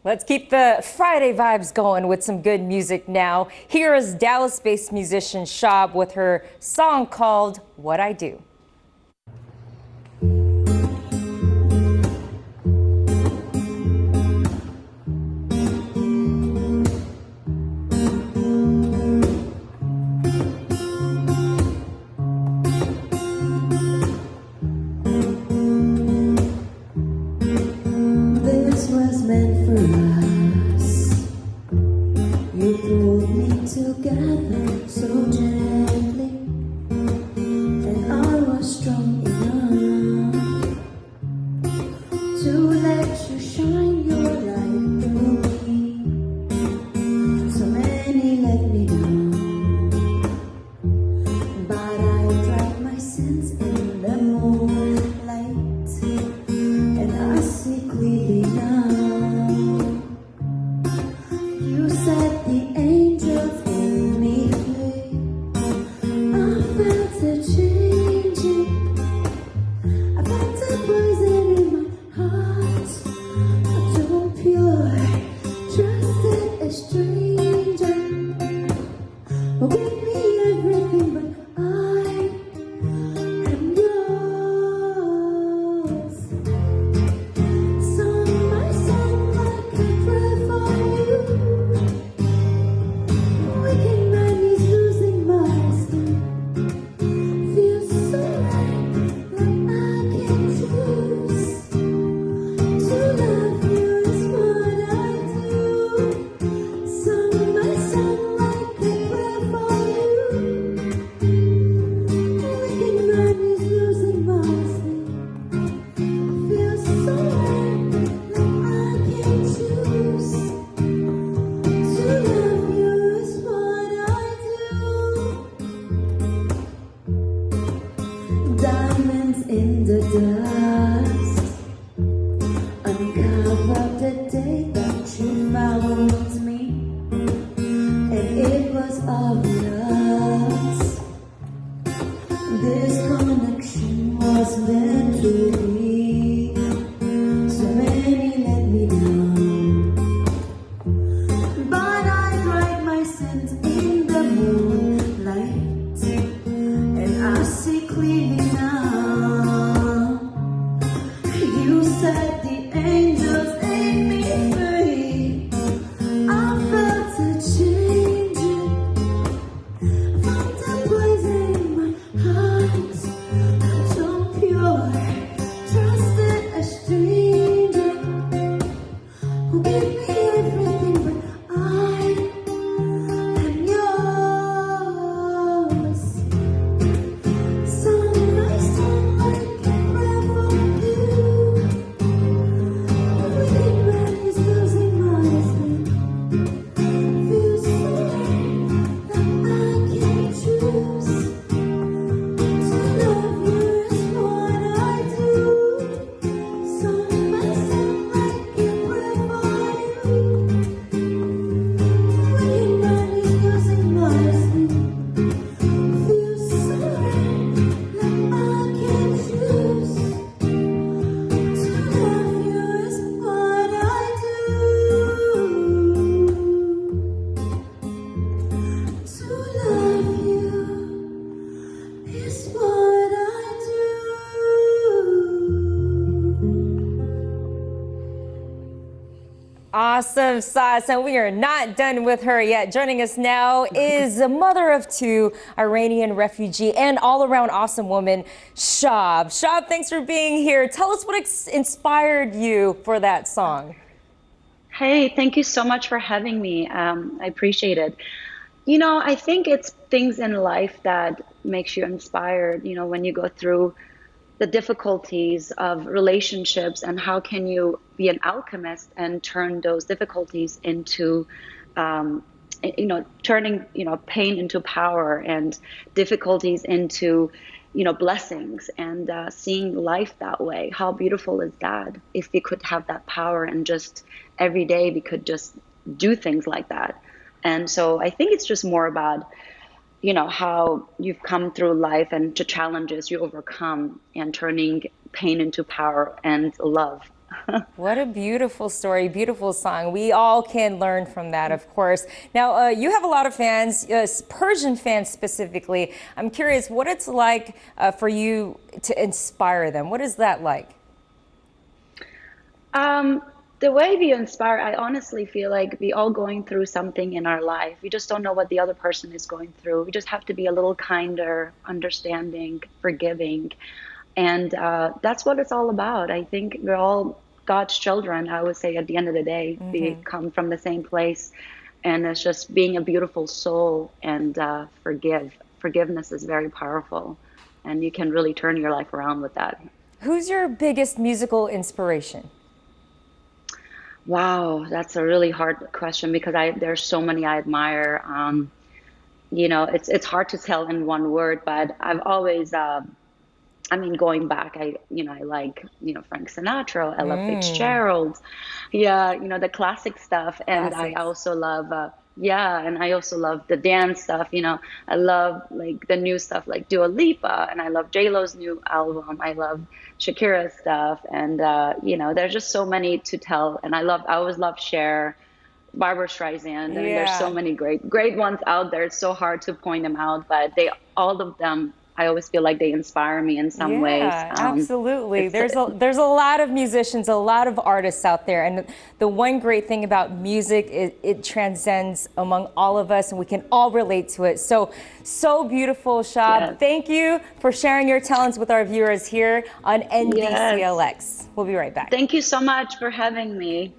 Let's keep the Friday vibes going with some good music now. Here is Dallas-based musician Shab with her song called What I Do. This was meant for us. You pulled me together so gently, and I was strong enough to let you shine your light through me. So many let me down, but I dried my sins in the moonlight, and I see clearly now. You set the angels in me free. I felt a changing. I felt a poison in my heart. So pure, trusted a stranger who gave me everything, but I am yours. Song by song, like a prayer for you. Waking man is losing my sleep. Feels so right, like I can choose to love you is what I do. Song by song, like a prayer for you. Waking man is losing my sleep. Feels so right, like I can choose to love you is what I do. Diamonds in the dust uncovered the day that you found me, and it was obvious this connection was meant to be. So many let me down, but I dried my sins in the moonlight, and I see clearly now. You set the angels in me free. I felt a changing. I felt a poison in my heart. So pure, trusted a stranger who gave me everything, but I am yours. Song by song, like a prayer for you. Waking man is losing my sleep. Feels so right, that I can choose to love you is what I do. Song by song, like a prayer for you. Waking man is losing my sleep. Feels so right, like I can choose to love you is what I do. To love you is what I do. Awesome sauce, and we are not done with her yet. Joining us now is a mother of two, Iranian refugee, and all-around awesome woman, Shab. Shab, thanks for being here. Tell us what inspired you for that song. Hey, thank you so much for having me. I appreciate it. You know, I think it's things in life that makes you inspired, you know, when you go through the difficulties of relationships and how can you be an alchemist and turn those difficulties into, turning, pain into power and difficulties into, blessings and seeing life that way. How beautiful is that if we could have that power and just every day we could just do things like that. And so I think it's just more about, how you've come through life and to challenges you overcome and turning pain into power and love. What a beautiful story, beautiful song. We all can learn from that, of course. Now, you have a lot of fans, Persian fans specifically. I'm curious what it's like for you to inspire them. What is that like? The way we inspire, I honestly feel like we all going through something in our life. We just don't know what the other person is going through. We just have to be a little kinder, understanding, forgiving. And that's what it's all about. I think we're all God's children. I would say at the end of the day, we come from the same place. And it's just being a beautiful soul and forgive. Forgiveness is very powerful. And you can really turn your life around with that. Who's your biggest musical inspiration? Wow, that's a really hard question because there's so many I admire. It's hard to tell in one word, but I've always I mean, going back, I like, Frank Sinatra, Ella Fitzgerald, yeah, the classic stuff. And I Classics. also love, yeah, and I also love the dance stuff. I love like the new stuff like Dua Lipa, and I love J-Lo's new album. I love Shakira's stuff, and there's just so many to tell. And I always love Cher, Barbara Streisand. I mean, there's so Yeah. many great ones out there. It's so hard to point them out, but all of them, I always feel like they inspire me in some ways. Yeah, absolutely. It's There's a lot of musicians, a lot of artists out there, and the one great thing about music is it transcends among all of us, and we can all relate to it. So beautiful, Shab. Yes, Thank you for sharing your talents with our viewers here on yes. NBCLX. We'll be right back. Thank you so much for having me.